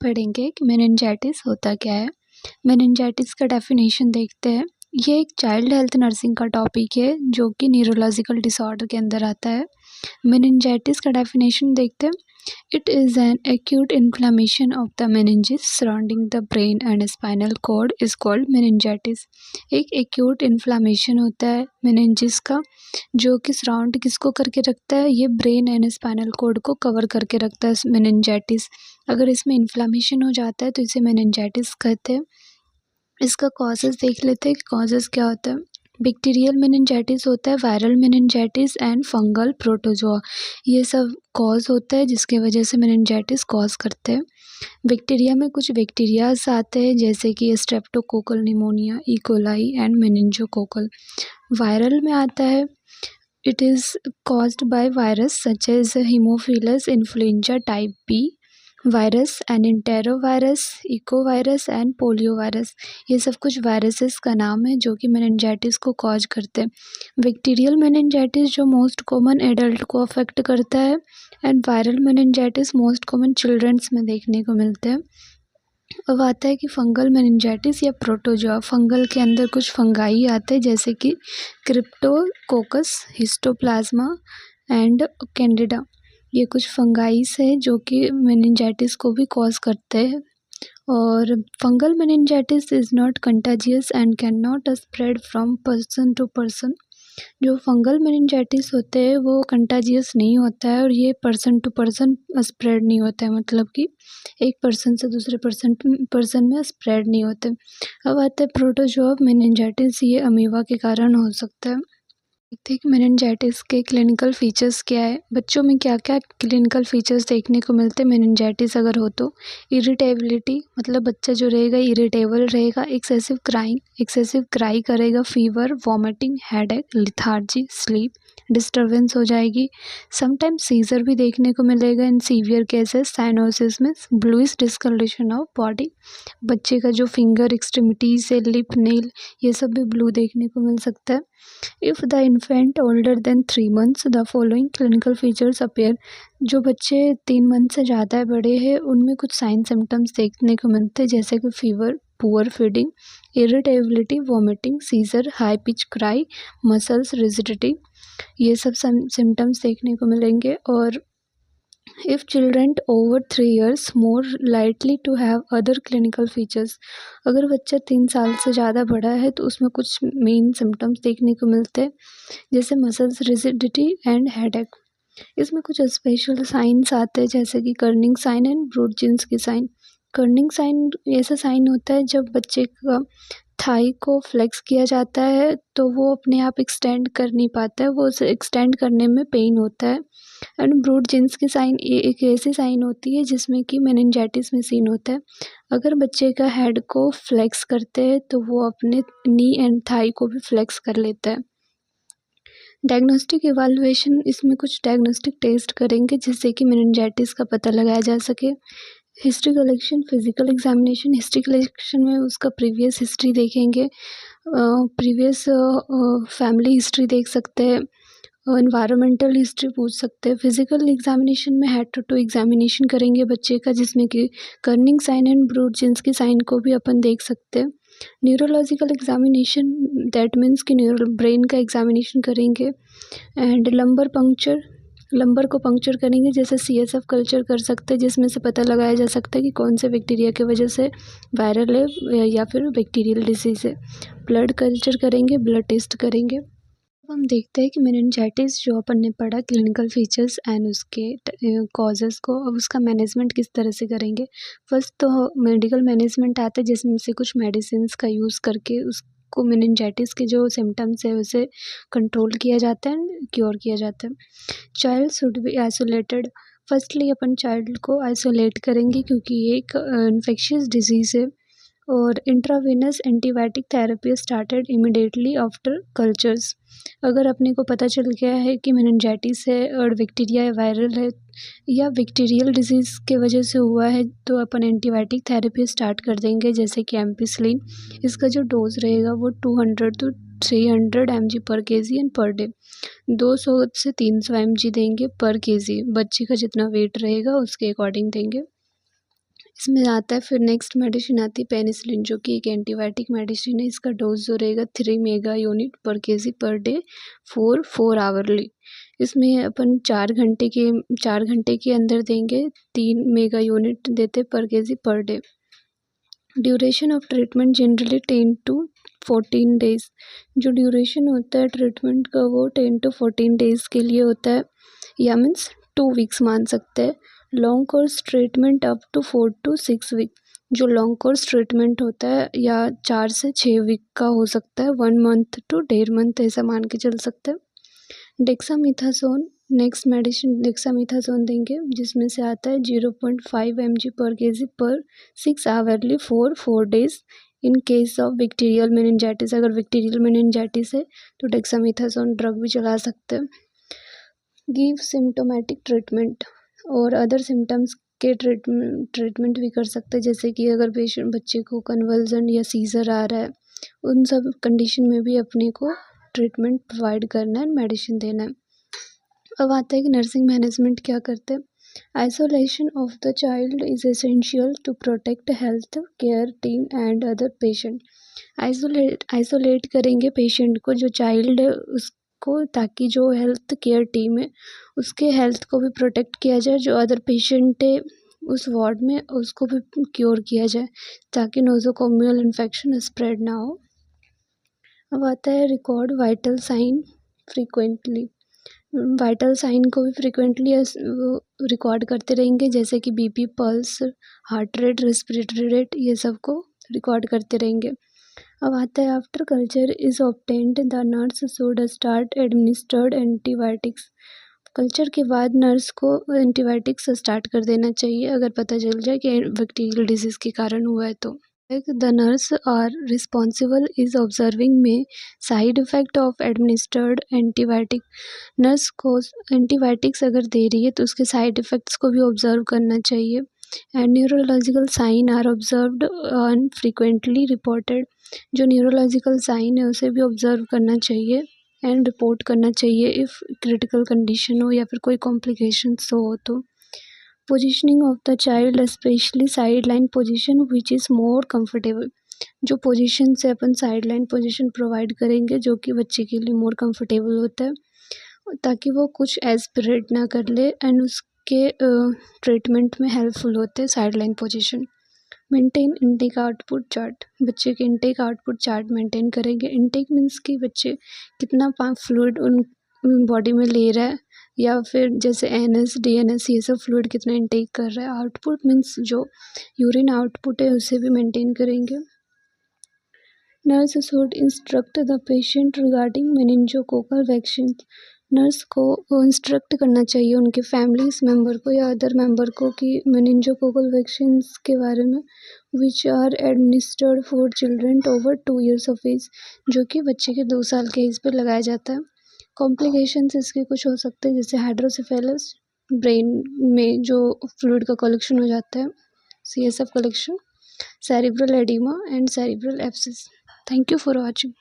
पढ़ेंगे कि मेनिंजाइटिस होता क्या है। मेनिंजाइटिस का डेफिनेशन देखते हैं। ये एक चाइल्ड हेल्थ नर्सिंग का टॉपिक है जो कि न्यूरोलॉजिकल डिसऑर्डर के अंदर आता है। मेनिंजाइटिस का डेफिनेशन देखते हैं। It is an acute inflammation of the meninges surrounding the brain and spinal cord is called meningitis. एक एक्यूट इन्फ्लेमेशन होता है मेनिंजेस का जो कि सराउंड किसको करके रखता है, ये ब्रेन एंड स्पाइनल कॉर्ड को कवर करके रखता है मेनिंजाइटिस। अगर इसमें इन्फ्लेमेशन हो जाता है तो इसे मेनिंजाइटिस कहते हैं। इसका कॉजेज़ देख लेते हैं कि कॉजेज़ क्या होता है। बैक्टीरियल मेनिंजाइटिस होता है, viral meningitis and fungal protozoa, ये सब कॉज होता है जिसकी वजह से मेनिंजाइटिस कॉज करते हैं। बैक्टीरिया में कुछ बैक्टीरियाज आते हैं जैसे कि streptococcal pneumonia, E coli and meningococcal. Viral में आता है, it is caused by virus such as haemophilus influenza type B virus, enterovirus, echovirus and poliovirus. ये सब कुछ वायरसेस का नाम है जो कि मेनिंजाइटिस को कॉज करते हैं। बैक्टीरियल मेनिंजाइटिस जो मोस्ट कॉमन एडल्ट को अफेक्ट करता है and viral meningitis most common childrens में देखने को मिलते हैं। अब आता है कि फंगल मेनिंजाइटिस या प्रोटोजोआ। फंगल के अंदर कुछ फंगाई आते हैं जैसे कि क्रिप्टोकोकस, हिस्टोप्लाज्मा एंड कैंडिडा। ये कुछ फंगाइस है जो कि मेनिंजाइटिस को भी कॉज करते हैं। और fungal meningitis is not contagious and can not spread from person to person. जो फंगल मेनिंजाइटिस होते हैं वो कंटाजियस नहीं होता है और ये पर्सन टू पर्सन स्प्रेड नहीं होता है, मतलब कि एक पर्सन से दूसरे पर्सन में स्प्रेड नहीं होते। अब आता है प्रोटोजोआ मेनिंजाइटिस, ये अमीबा के कारण हो सकता है। देखते हैं कि मेनिंजाइटिस के क्लिनिकल फीचर्स क्या है। बच्चों में क्या क्या क्लिनिकल फीचर्स देखने को मिलते हैं मेनिंजाइटिस अगर हो तो। इरिटेबिलिटी, मतलब बच्चा जो रहेगा इरिटेबल रहेगा। एक्सेसिव क्राई करेगा। Fever, vomiting, headache, lethargy, sleep disturbance हो जाएगी। समटाइम्स सीजर भी देखने को मिलेगा इन सीवियर केसेस। साइनोसिस में ब्लूइश डिस्कलरेशन ऑफ बॉडी, बच्चे का जो फिंगर एक्सट्रीमिटीज है, लिप, नेल, ये सब भी ब्लू देखने को मिल सकता है। If the infant older than 3 months the following clinical features appear. जो बच्चे 3 मंथ से ज़्यादा बड़े हैं उनमें कुछ साइन सिम्टम्स देखने को मिलते हैं जैसे कि fever, poor feeding, irritability, vomiting, seizure, high pitch cry, muscles rigidity, ये सब सिम्टम्स देखने को मिलेंगे। और if children over 3 years more likely to have other clinical features। अगर बच्चा 3 साल से ज़्यादा बड़ा है तो उसमें कुछ मेन सिम्टम्स देखने को मिलते हैं जैसे मसल्स रिजिडिटी एंड हेडेक। इसमें कुछ स्पेशल साइंस आते हैं जैसे कि कर्निंग साइन एंड ब्रूड की साइन। कर्निंग साइन ऐसा साइन होता है जब बच्चे का थाई को फ्लेक्स किया जाता है तो वो अपने आप एक्सटेंड कर नहीं पाता है, वो उसे एक्सटेंड करने में पेन होता है। एंड ब्रूड जींस की साइन एक ऐसी साइन होती है जिसमें कि मेनिंजाइटिस में सीन होता है। अगर बच्चे का हेड को फ्लेक्स करते हैं तो वो अपने नी एंड थाई को भी फ्लेक्स कर लेता है। डायग्नोस्टिक इवैल्यूएशन, इसमें कुछ डायग्नोस्टिक टेस्ट करेंगे जिससे कि मेनिंजाइटिस का पता लगाया जा सके। History collection, physical examination. History collection में उसका प्रीवियस हिस्ट्री देखेंगे, प्रीवियस फैमिली हिस्ट्री देख सकते हैं, एनवायरमेंटल हिस्ट्री पूछ सकते हैं। फिजिकल एग्जामिनेशन में हेड टू टू एग्जामिनेशन करेंगे बच्चे का जिसमें कि Kernig sign and Brudzinski की साइन को भी अपन देख सकते हैं। न्यूरोलॉजिकल एग्जामिनेशन, दैट मीन्स कि ब्रेन का एग्जामिनेशन करेंगे। एंड लंबर को पंक्चर करेंगे जैसे CSF कल्चर कर सकते हैं जिसमें से पता लगाया जा सकता है कि कौन से बैक्टीरिया की वजह से वायरल है या फिर बैक्टीरियल डिसीज़ है। ब्लड कल्चर करेंगे, ब्लड टेस्ट करेंगे। अब हम देखते हैं कि मेनिंजाइटिस जो अपन ने पढ़ा क्लिनिकल फीचर्स एंड उसके कॉजेज़ को, अब उसका मैनेजमेंट किस तरह से करेंगे। फर्स्ट तो मेडिकल मैनेजमेंट आता है जिसमें से कुछ मेडिसिन्स का यूज़ करके उसको मेनिंजाइटिस के जो सिम्टम्स है उसे कंट्रोल किया जाता है, क्योर किया जाता है। Child should be isolated. Firstly upon child को आइसोलेट करेंगे क्योंकि ये एक इन्फेक्शियस डिजीज़ है। और intravenous antibiotic therapy started immediately after cultures. अगर अपने को पता चल गया है कि मेनिंजाइटिस है और बैक्टीरिया या वायरल है या बैक्टीरियल डिजीज़ के वजह से हुआ है तो अपन एंटीबायोटिक थेरेपी स्टार्ट कर देंगे जैसे कि एम्पिसिलिन। इसका जो डोज रहेगा वो 200 to 300 mg पर केजी एंड पर डे। 200 से 300 mg देंगे पर केजी, बच्चे का जितना वेट रहेगा उसके अकॉर्डिंग देंगे। इसमें आता है। फिर नेक्स्ट मेडिसिन आती है पेनिसिलिन, जो कि एक एंटीबायोटिक मेडिसिन है। इसका डोज जो रहेगा 3 मेगा यूनिट पर KG per day for 4 hourly. इसमें अपन 4 घंटे के अंदर देंगे, 3 मेगा यूनिट देते पर KG per day. Duration of treatment generally 10 to 14 days. जो ड्यूरेशन होता है ट्रीटमेंट का वो 10 to 14 डेज़ के लिए होता है, या मीन्स 2 वीक्स मान सकते हैं। Long course treatment up to 4 to 6 week. जो लॉन्ग कोर्स ट्रीटमेंट होता है या 4 से 6 वीक का हो सकता है, 1 मंथ to 1.5 मंथ ऐसा मान के चल सकते हैं। डेक्सामीथासोन, नेक्स्ट मेडिसिन डेक्सामीथासोन देंगे, जिसमें से आता है 0.5 mg पर केजी पर 6 hourly for 4 days in case of bacterial meningitis. अगर बैक्टीरियल मेनिंजाइटिस है तो डेक्सामीथासोन ड्रग भी चला सकते हैं। गिव सिम्टोमेटिक ट्रीटमेंट, और अदर सिम्टम्स के ट्रीटमेंट भी कर सकते हैं, जैसे कि अगर पेशेंट बच्चे को कन्वल्जन या सीजर आ रहा है, उन सब कंडीशन में भी अपने को ट्रीटमेंट प्रोवाइड करना है, मेडिसिन देना है। अब आता है कि नर्सिंग मैनेजमेंट क्या करते हैं। Isolation of the child is essential to protect health care team and other patient. Isolate करेंगे पेशेंट को, जो चाइल्ड है उसको, ताकि जो हेल्थ केयर टीम है उसके हेल्थ को भी प्रोटेक्ट किया जाए, जो अदर पेशेंट है उस वार्ड में उसको भी क्योर किया जाए, ताकि नोज़ोकोमियल इन्फेक्शन स्प्रेड ना हो। अब आता है record vital sign frequently. Vital sign को भी फ्रिक्वेंटली रिकॉर्ड करते रहेंगे, जैसे कि BP, pulse, heart rate, respiratory rate, ये सब को रिकॉर्ड करते रहेंगे। अब आता है after culture is obtained the nurse should start administered antibiotics. Culture के बाद नर्स को एंटीबायोटिक्स स्टार्ट कर देना चाहिए, अगर पता चल जाए कि बैक्टीरियल डिजीज़ के कारण हुआ है तो। The nurse are responsible is observing में side effect of administered antibiotic. Nurse को एंटीबायोटिक्स अगर दे रही है तो उसके साइड इफ़ेक्ट्स को भी ऑब्जर्व करना चाहिए। And neurological sign are observed and frequently reported. जो न्यूरोलॉजिकल साइन है उसे भी ऑब्जर्व करना चाहिए एंड रिपोर्ट करना चाहिए इफ़ क्रिटिकल कंडीशन हो या फिर कोई कॉम्प्लिकेशंस हो तो। Positioning of the child specially side line position which is more comfortable. जो पोजीशन से अपन साइड लाइन पोजिशन प्रोवाइड करेंगे जो कि बच्चे के लिए मोर कंफर्टेबल होता है, ताकि वो कुछ एस्पिरेट ना कर ले एंड उसके ट्रीटमेंट में हेल्पफुल होते हैं side line position. Maintain intake output chart. बच्चे के इनटेक आउटपुट चार्ट मेंटेन करेंगे। इनटेक मीन्स कि बच्चे कितना फ्लूइड उन बॉडी में ले रहा है, या फिर जैसे एनएस, डीएनएस, ये सब फ्लूइड कितना इनटेक कर रहा है। आउटपुट मीन्स जो यूरिन आउटपुट है उसे भी मेंटेन करेंगे। Nurse should instruct the patient regarding meningococcal vaccine. Nurse को इंस्ट्रक्ट करना चाहिए उनके फैमिलीज मेम्बर को या अदर मेम्बर को कि मेनिंजोकोकल वैक्सीन के बारे में, which are administered for children over 2 years of age, जो कि बच्चे के 2 साल के एज पर लगाया जाता है। कॉम्प्लिकेशंस इसके कुछ हो सकते हैं, जैसे हाइड्रोसेफेलस, ब्रेन में जो फ्लूइड का कलेक्शन हो जाता है, CSF collection, cerebral edema and cerebral abscess. Thank you for watching.